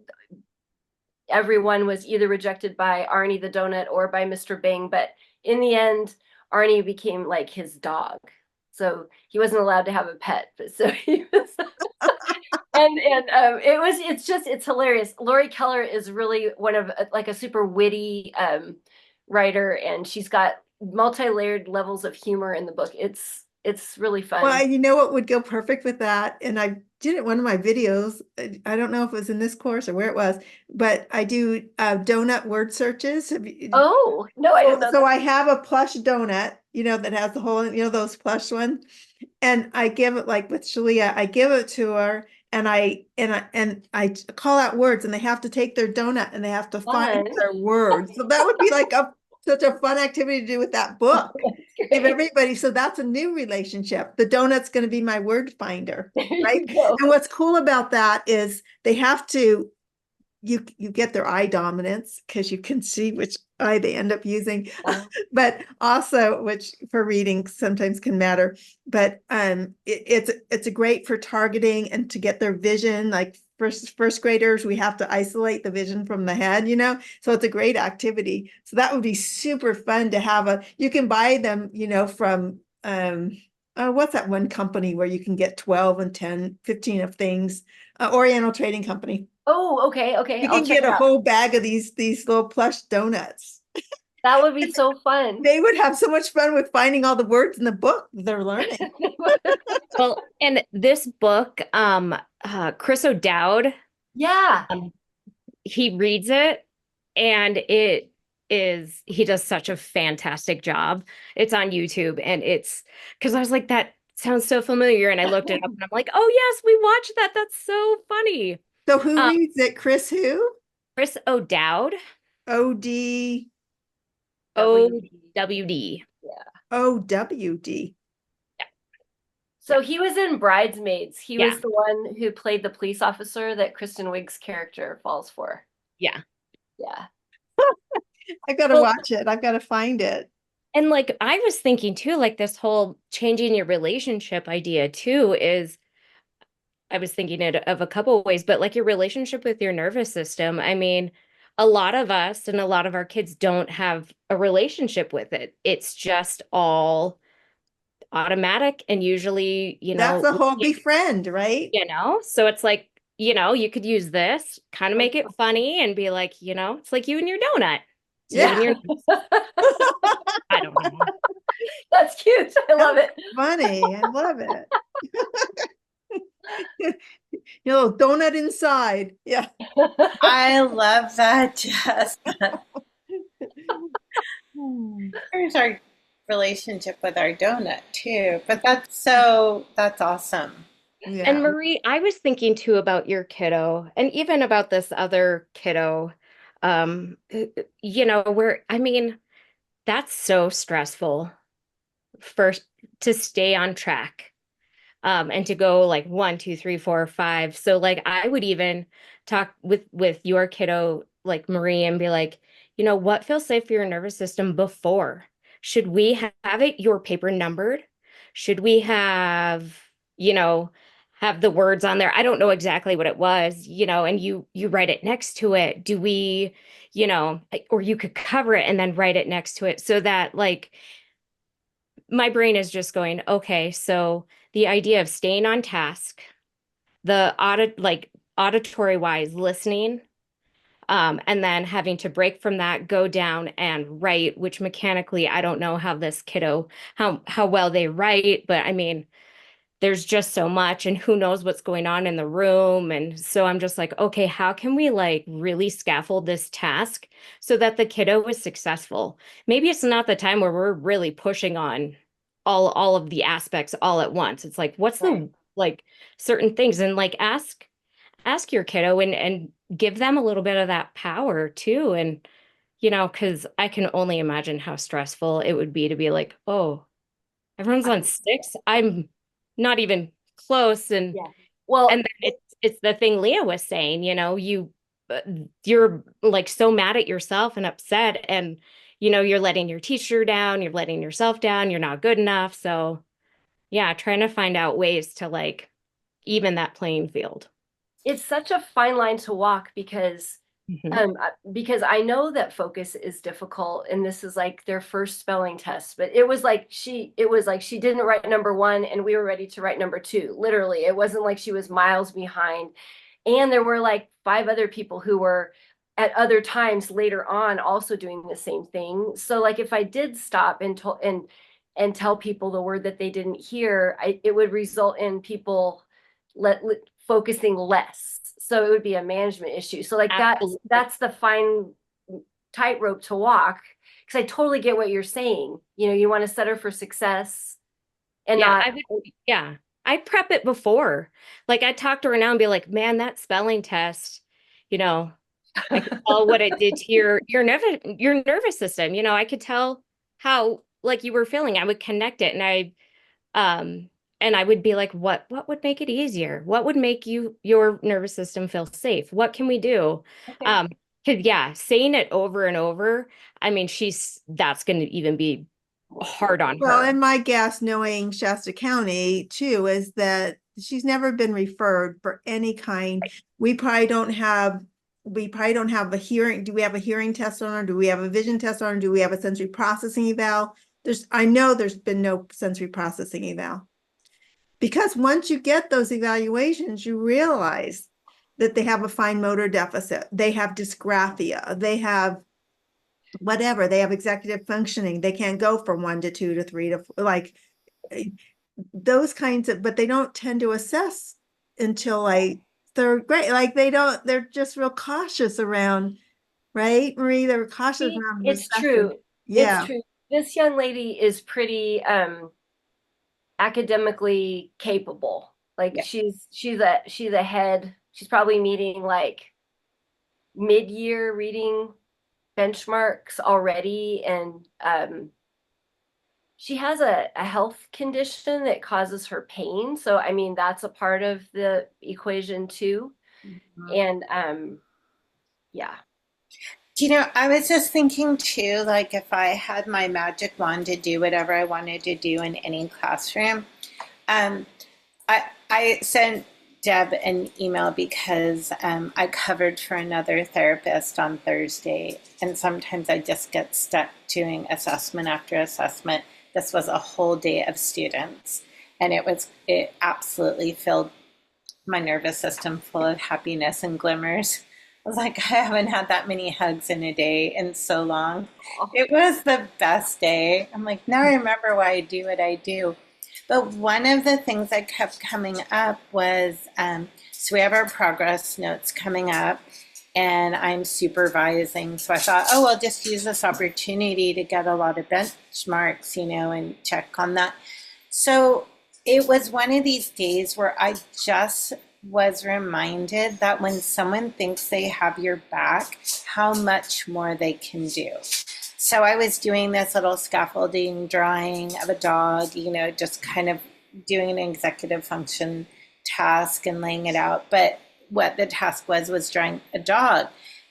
everyone was either rejected by Arnie the donut or by Mr. Bing, but in the end, Arnie became like his dog, so he wasn't allowed to have a pet, but so he was. And it's hilarious. Lori Keller is really one of like a super witty writer, and she's got multi-layered levels of humor in the book. It's really fun. Well, you know what would go perfect with that? And I did it one of my videos. I don't know if it was in this course or where it was, but I do donut word searches. Oh, no, I didn't know So that. I have a plush donut, that has the whole, those plush ones. And I give it, like with Shalia, I give it to her and I call out words, and they have to take their donut and they have to find Fun. their words. So that would be like such a fun activity to do with that book. Give everybody, so that's a new relationship. The donut's going to be my word finder, right? And what's cool about that is they have to, you get their eye dominance because you can see which eye they end up using, but also, which for reading sometimes can matter, but it's a great for targeting and to get their vision. Like first graders, we have to isolate the vision from the head, so it's a great activity. So that would be super fun to have you can buy them, from what's that one company where you can get 12 and 10, 15 of things, Oriental Trading Company. Oh, okay. You I'll can check get it a out. whole bag of these little plush donuts. That would be so fun. They would have so much fun with finding all the words in the book they're learning. Well, and this book, Chris O'Dowd, Yeah. he reads it, and he does such a fantastic job. It's on YouTube, and it's because I was like, that sounds so familiar, and I looked it up, and I'm like, oh yes, we watched that. That's so funny. So who reads it? Chris who? Chris O'Dowd, O-D. OWD. Yeah. O-W-D. So he was in Bridesmaids. He was the one who played the police officer that Kristen Wiig's character falls for. Yeah. Yeah. I've got to watch it. I've got to find it. And like I was thinking too, like this whole changing your relationship idea too is, I was thinking it of a couple of ways, but like your relationship with your nervous system. I mean, a lot of us and a lot of our kids don't have a relationship with it. It's just all automatic, and usually, That's the whole befriend, right? So it's like, you could use this, kind of make it funny and be like, it's like you and your donut. It's you and your I don't know. That's cute. I love it. Funny. I love it. Donut inside. Yeah. I love that, Jess. There's our relationship with our donut too. But that's awesome. And Yeah. Marie, I was thinking too about your kiddo and even about this other kiddo. Where I mean, that's so stressful first to stay on track. And to go like 1, 2, 3, 4, 5. So like I would even talk with your kiddo, like Marie, and be like, what feels safe for your nervous system before? Should we have it your paper numbered? Should we you know, have the words on there? I don't know exactly what it was, and you write it next to it. Do we, or you could cover it and then write it next to it so that like my brain is just going, okay, so the idea of staying on task, the auditory wise listening, and then having to break from that, go down and write, which mechanically I don't know how this kiddo how well they write, but I mean, there's just so much and who knows what's going on in the room. And so I'm just like, okay, how can we like really scaffold this task so that the kiddo is successful? Maybe it's not the time where we're really pushing on all of the aspects all at once. It's like, what's Right. the like certain things and like ask your kiddo and give them a little bit of that power too. And because I can only imagine how stressful it would be to be like, oh, everyone's on 6. I'm not even close. And Yeah. Well, and then it's the thing Leah was saying, uh, you're like so mad at yourself and upset and you're letting your teacher down, you're letting yourself down, you're not good enough. So yeah, trying to find out ways to like even that playing field. it's such a fine line to walk Mhm. because I know that focus is difficult and this is like their first spelling test, but it was like she didn't write number 1 and we were ready to write number 2. Literally, it wasn't like she was miles behind. And there were like 5 other people who were at other times later on also doing the same thing. So like if I did stop and tell people the word that they didn't hear, it would result in people focusing less. So it would be a management issue. So like that's Absolutely. that's the fine tightrope to walk, because I totally get what you're saying. You want to set her for success and Yeah, not. yeah. I prep it before. Like I talk to her now and be like, man, that spelling test, you know, I could tell what it did to your nervous system. I could tell how like you were feeling. I would connect it um and I would be like, what would make it easier? What would make your nervous system feel safe? What can we do? Okay. Um, 'Cause yeah, saying it over and over, I mean, that's gonna even be hard on Well, her. and my guess, knowing Shasta County too, is that she's never been referred for any kind. We probably don't have a hearing. Do we have a hearing test on her? Do we have a vision test on her? Do we have a sensory processing eval? I know there's been no sensory processing eval. Because once you get those evaluations, you realize that they have a fine motor deficit, they have dysgraphia, they have whatever, they have executive functioning, they can't go from 1 to 2 to 3 to 4, like those kinds of, but they don't tend to assess until like 3rd grade. Like they're just real cautious around, right, Marie? They're cautious See, around it's assessing. true. It's Yeah. true. This young lady is pretty academically capable. Like Yeah. she's ahead. She's probably meeting like mid-year reading benchmarks already, and she has a health condition that causes her pain. So I mean that's a part of the equation too. And yeah. I was just thinking too, like if I had my magic wand to do whatever I wanted to do in any classroom, um, I sent Deb an email because I covered for another therapist on Thursday, and sometimes I just get stuck doing assessment after assessment. This was a whole day of students, and it absolutely filled my nervous system full of happiness and glimmers. I was like, I haven't had that many hugs in a day in so long. It was the best day. I'm like, now I remember why I do what I do. But one of the things that kept coming up was so we have our progress notes coming up, and I'm supervising. So I thought, oh, I'll just use this opportunity to get a lot of benchmarks, and check on that. So it was one of these days where I just was reminded that when someone thinks they have your back, how much more they can do. So I was doing this little scaffolding drawing of a dog, just kind of doing an executive function task and laying it out. But what the task was drawing a dog.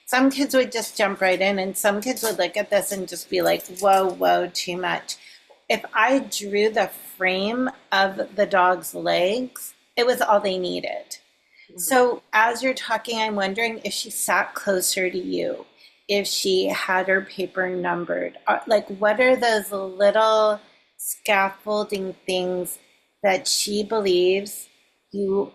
Some kids would just jump right in, and some kids would look at this and just be like, whoa, too much. If I drew the frame of the dog's legs, it was all they needed. So as you're talking, I'm wondering if she sat closer to you, if she had her paper numbered, like what are those little scaffolding things that she believes you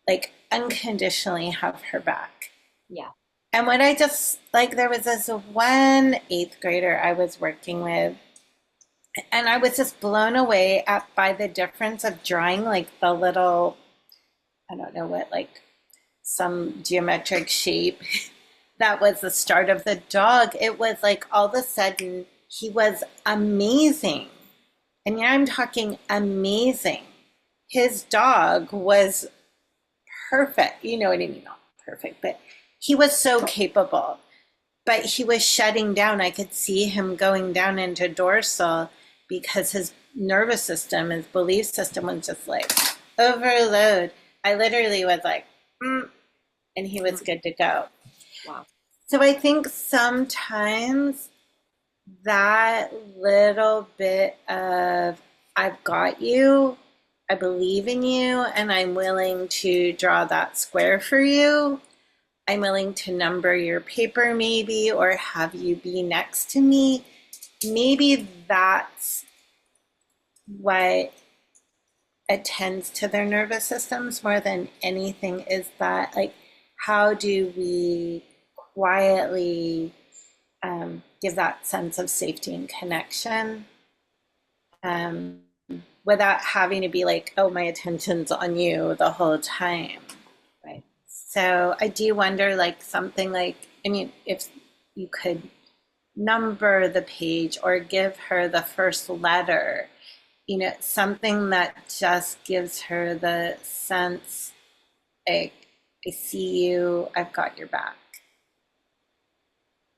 like unconditionally have her back? Yeah. And what I just like, there was this one 8th grader I was working with, and I was just blown away by the difference of drawing like the little, I don't know what, like some geometric shape that was the start of the dog. It was like all of a sudden he was amazing. And I'm talking amazing. His dog was perfect. You know what I mean? Not perfect, but he was so capable. But he was shutting down. I could see him going down into dorsal because his nervous system, his belief system was just like overload. I literally was like, and he was good to go. Wow. So I think sometimes that little bit of, I've got you, I believe in you, and I'm willing to draw that square for you. I'm willing to number your paper maybe, or have you be next to me. Maybe that's what attends to their nervous systems more than anything, is that like, how do we quietly give that sense of safety and connection without having to be like, oh, my attention's on you the whole time, right? So I do wonder, like something like, I mean, if you could number the page or give her the first letter, something that just gives her the sense, like, I see you, I've got your back.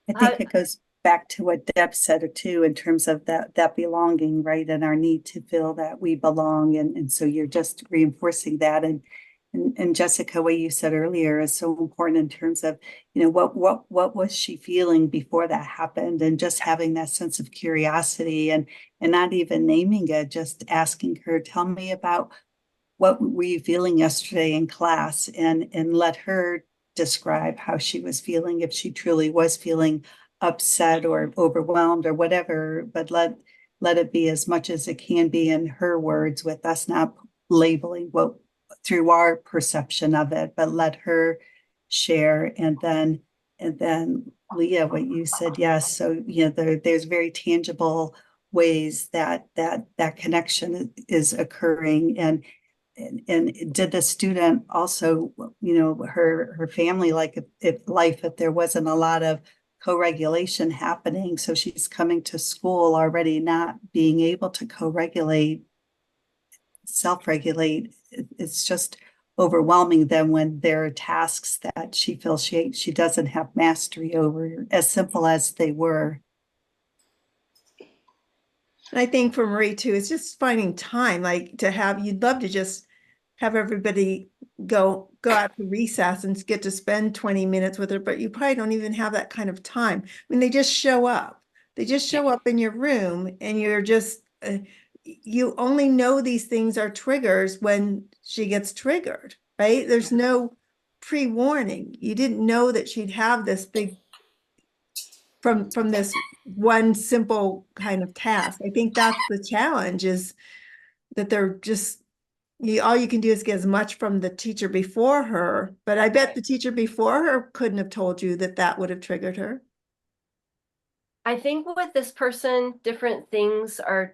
I think it goes back to what Deb said too, in terms of that belonging, right? And our need to feel that we belong. And so you're just reinforcing that. And Jessica, what you said earlier is so important in terms of, what was she feeling before that happened, and just having that sense of curiosity and not even naming it, just asking her, tell me about what were you feeling yesterday in class, and let her describe how she was feeling, if she truly was feeling upset or overwhelmed or whatever, but let it be as much as it can be in her words, with us not labeling what through our perception of it, but let her share. And then Leah, what you said, yes. So there's very tangible ways that connection is occurring. And did the student also, her family, like if there wasn't a lot of co-regulation happening, so she's coming to school already not being able to co-regulate, self-regulate, it's just overwhelming them when there are tasks that she feels she doesn't have mastery over, as simple as they were. And I think for Marie too, it's just finding time, like you'd love to just have everybody go out to recess and get to spend 20 minutes with her, but you probably don't even have that kind of time. I mean, they just show up. They just show up in your room, and you're just, you only know these things are triggers when she gets triggered, right? There's no pre-warning. You didn't know that she'd have this big, from this one simple kind of task. I think that's the challenge, is that they're just, all you can do is get as much from the teacher before her, but I bet the teacher before her couldn't have told you that would have triggered her. I think with this person, different things are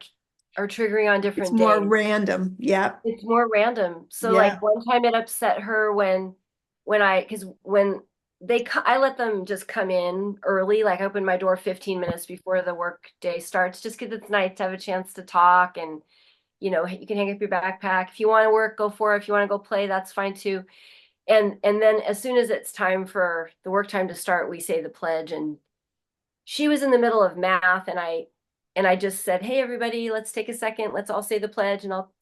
are triggering on It's different more days. random. Yep. It's more random. So Yeah. like one time it upset her because when I let them just come in early, like I open my door 15 minutes before the work day starts, just because it's nice to have a chance to talk and you can hang up your backpack. If you want to work, go for it. If you want to go play, that's fine too. And then as soon as it's time for the work time to start, we say the pledge. And she was in the middle of math, and I just said, "Hey everybody, let's take a second. Let's all say the pledge and I'll,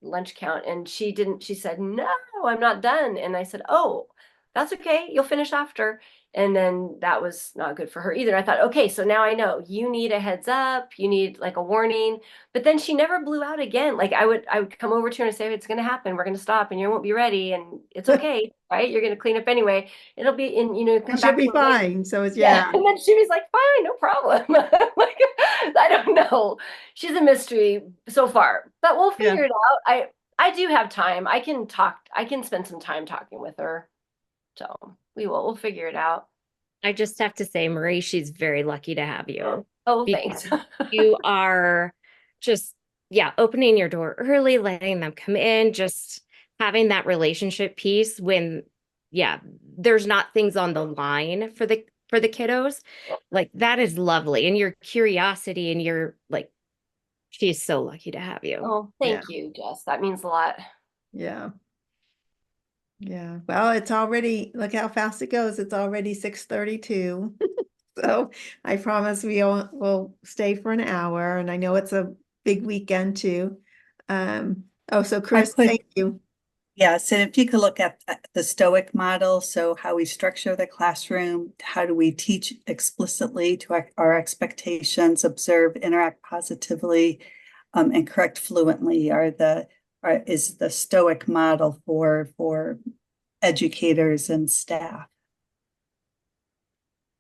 lunch count." And she didn't, she said, "No, I'm not done." And I said, "Oh, that's okay. You'll finish after." And then that was not good for her either. I thought, okay, so now I know you need a heads up, you need like a warning. But then she never blew out again. Like I would come over to her and say, "It's gonna happen, we're gonna stop and you won't be ready, and it's okay, right? You're gonna clean up anyway. It'll be in, come And she'll back be to it later." fine. So it's, Yeah. yeah. And then she was like, "Fine, no problem." Like, I don't know. She's a mystery so far, but we'll Yeah. figure it out. I do have time. I can spend some time talking with her. So we'll figure it out. I just have to say, Marie, she's very lucky to have you. Oh, Because thanks. you are just, yeah, opening your door early, letting them come in, just having that relationship piece when, yeah, there's not things on the line for the kiddos. Like that is lovely. And your curiosity and your like, she's so lucky to have you. Oh, thank you, Jess. That means a lot. Yeah. Yeah. Well, it's already, look how fast it goes. It's already 6:32. So I promise we'll stay for an hour, and I know it's a big weekend too. Oh, so Chris, put- thank you. Yes, and if you could look at the Stoic model, so how we structure the classroom, how do we teach explicitly to our expectations, observe, interact positively, and correct fluently is the Stoic model for educators and staff.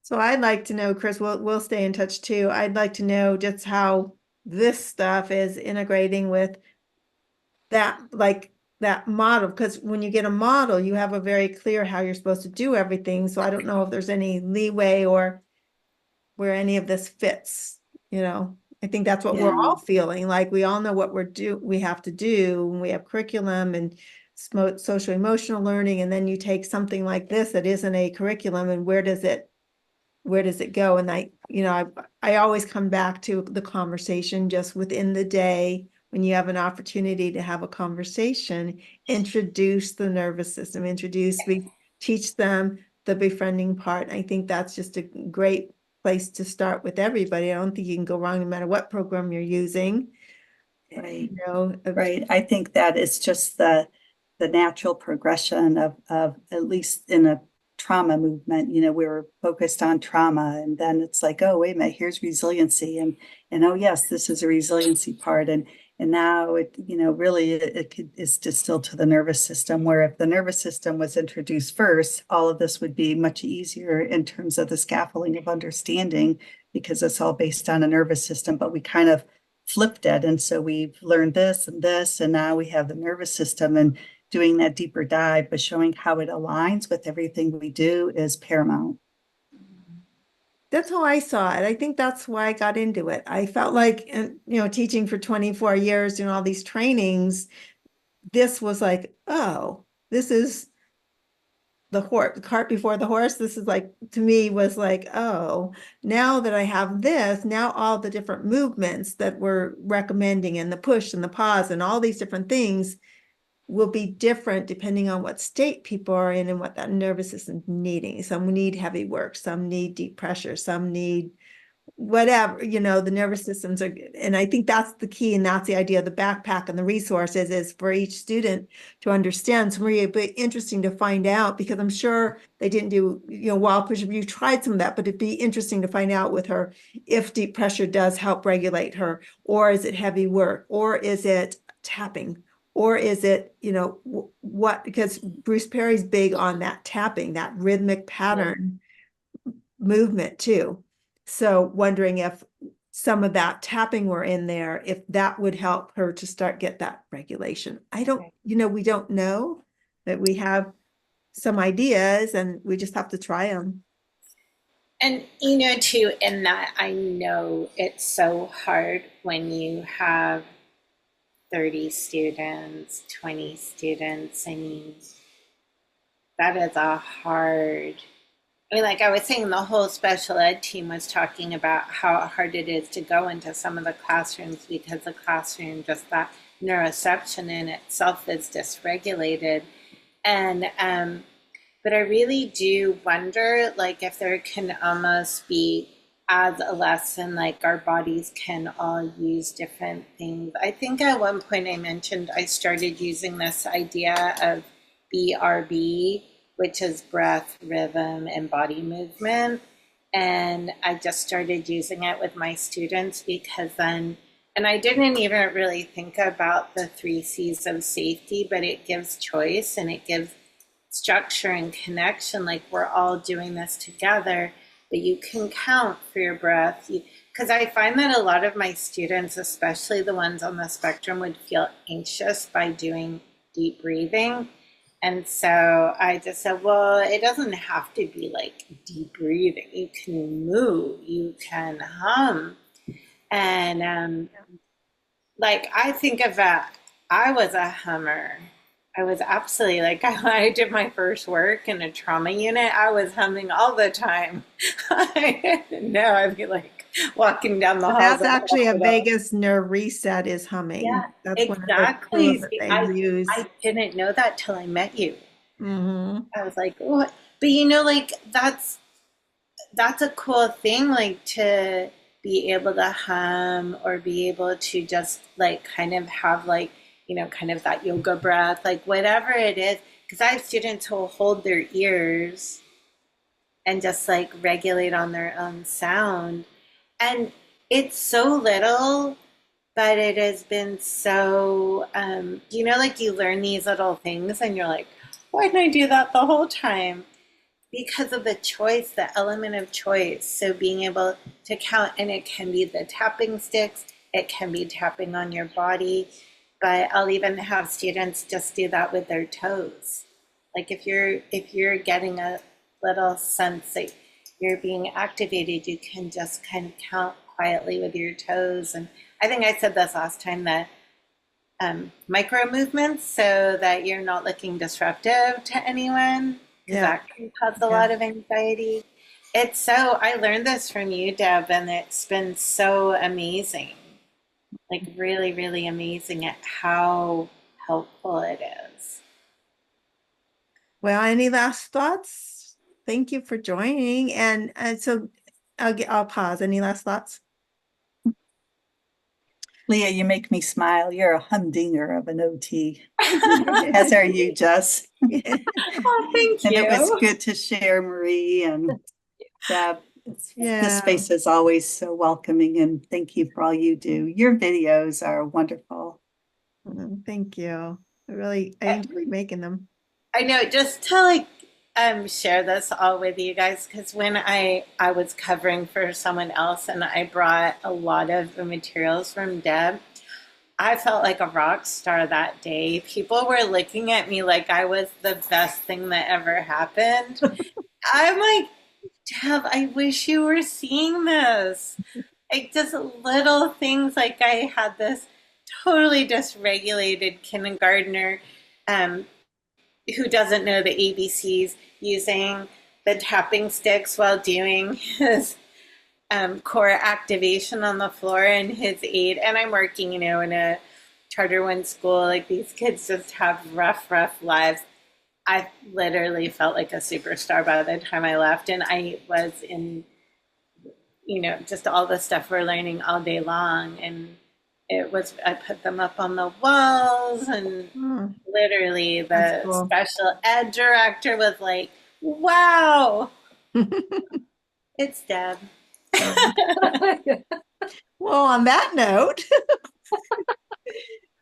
So I'd like to know, Chris, we'll stay in touch too. I'd like to know just how this stuff is integrating with that, like that model, because when you get a model, you have a very clear how you're supposed to do everything. So I don't know if there's any leeway or where any of this fits, I think that's what we're all feeling, like we all know what we have to do, and we have curriculum and social emotional learning, and then you take something like this that isn't a curriculum, and where does it go? And I always come back to the conversation just within the day when you have an opportunity to have a conversation, introduce the nervous system, we teach them the befriending part. I think that's just a great place to start with everybody. I don't think you can go wrong no matter what program you're using. Right. You know, Right. I think that is just the natural progression of at least in a trauma movement. We were focused on trauma, and then it's like, oh, wait a minute, here's resiliency, and oh yes, this is a resiliency part, and now it really is distilled to the nervous system, where if the nervous system was introduced first, all of this would be much easier in terms of the scaffolding of understanding, because it's all based on a nervous system, but we kind of flipped it. And so we've learned this and this, and now we have the nervous system, and doing that deeper dive, but showing how it aligns with everything we do is paramount. That's how I saw it. I think that's why I got into it. I felt like, teaching for 24 years, doing all these trainings, this was like, oh, this is the cart before the horse. This is like, to me, was like, oh, now that I have this, now all the different movements that we're recommending, and the push and the pause and all these different things will be different depending on what state people are in and what that nervous system's needing. Some need heavy work, some need deep pressure, some need whatever, the nervous systems are, and I think that's the key, and that's the idea of the backpack and the resources, is for each student to understand. So Maria, it'd be interesting to find out, because I'm sure they didn't do, wall push. You tried some of that, but it'd be interesting to find out with her if deep pressure does help regulate her, or is it heavy work, or is it tapping, or is it, what, because Bruce Perry's big on that tapping, that rhythmic pattern movement too. So wondering if some of that tapping were in there, if that would help her to get that regulation. I don't, we don't know, that we have some ideas and we just have to try them. And too, in that I know it's so hard when you have 30 students, 20 students. I mean, that is a hard. I mean, like I was saying, the whole special ed team was talking about how hard it is to go into some of the classrooms because the classroom, just that neuroception in itself is dysregulated. And but I really do wonder, like, if there can almost be, as a lesson, like our bodies can all use different things. I think at one point I mentioned I started using this idea of BRB, which is breath, rhythm, and body movement. And I just started using it with my students because then, and I didn't even really think about the 3 C's of safety, but it gives choice and it gives structure and connection, like we're all doing this together, that you can count for your breath. Because I find that a lot of my students, especially the ones on the spectrum, would feel anxious by doing deep breathing. And so I just said, well, it doesn't have to be like deep breathing. You can move, you can hum. And like I think of that, I was a hummer. I was absolutely like, when I did my first work in a trauma unit, I was humming all the time. No, I'd be like walking down the halls. That's actually a vagus nerve reset is humming. Yeah, That's one of the exactly. tools that See, they I use. didn't know that till I met you. Hmm. I was like, what? But like that's a cool thing, like to be able to hum or be able to just like kind of have like, kind of that yoga breath, like whatever it is. Because I have students who will hold their ears and just like regulate on their own sound. And it's so little, but it has been so, like you learn these little things and you're like, why didn't I do that the whole time? Because of the choice, the element of choice. So being able to count, and it can be the tapping sticks, it can be tapping on your body, but I'll even have students just do that with their toes. Like if you're getting a little sense that you're being activated, you can just kind of count quietly with your toes. And I think I said this last time, that micro movements, so that you're not looking disruptive to anyone, because Yeah. that can cause a lot of anxiety. I learned this from you, Deb, and it's been so amazing, like really, really amazing at how helpful it is. Well, any last thoughts? Thank you for joining. And so I'll pause. Any last thoughts? Leah, you make me smile. You're a humdinger of an OT, as are you, Jess. Oh, thank And it was you. good to share, Marie and Deb. The Yeah. space is always so welcoming, and thank you for all you do. Your videos are wonderful. Thank you. I enjoy making them. I know, just to like share this all with you guys, because when I was covering for someone else and I brought a lot of the materials from Deb, I felt like a rock star that day. People were looking at me like I was the best thing that ever happened. I'm like, Deb, I wish you were seeing this. Like just little things, like I had this totally dysregulated kindergartner um, who doesn't know the ABCs, using the tapping sticks while doing his core activation on the floor in his aid. And I'm working, in a charter one school. Like these kids just have rough, rough lives. I literally felt like a superstar by the time I left. And I was in, just all the stuff we're learning all day long. And I put them up on the walls, and literally That's the cool. special ed director was like, wow, it's Deb. Well, on that note,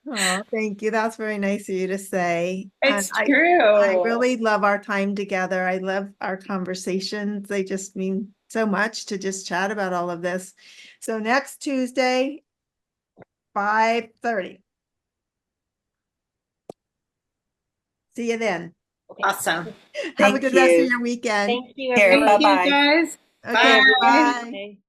oh, thank you. That's very nice of you to say. It's I true. really love our time together. I love our conversations. They just mean so much to just chat about all of this. So next Tuesday, 5:30. See you then. Awesome. Have a Thank good rest of you. your weekend. Thank you, Here, everyone. Thank you, bye-bye. guys. Okay, Bye. bye.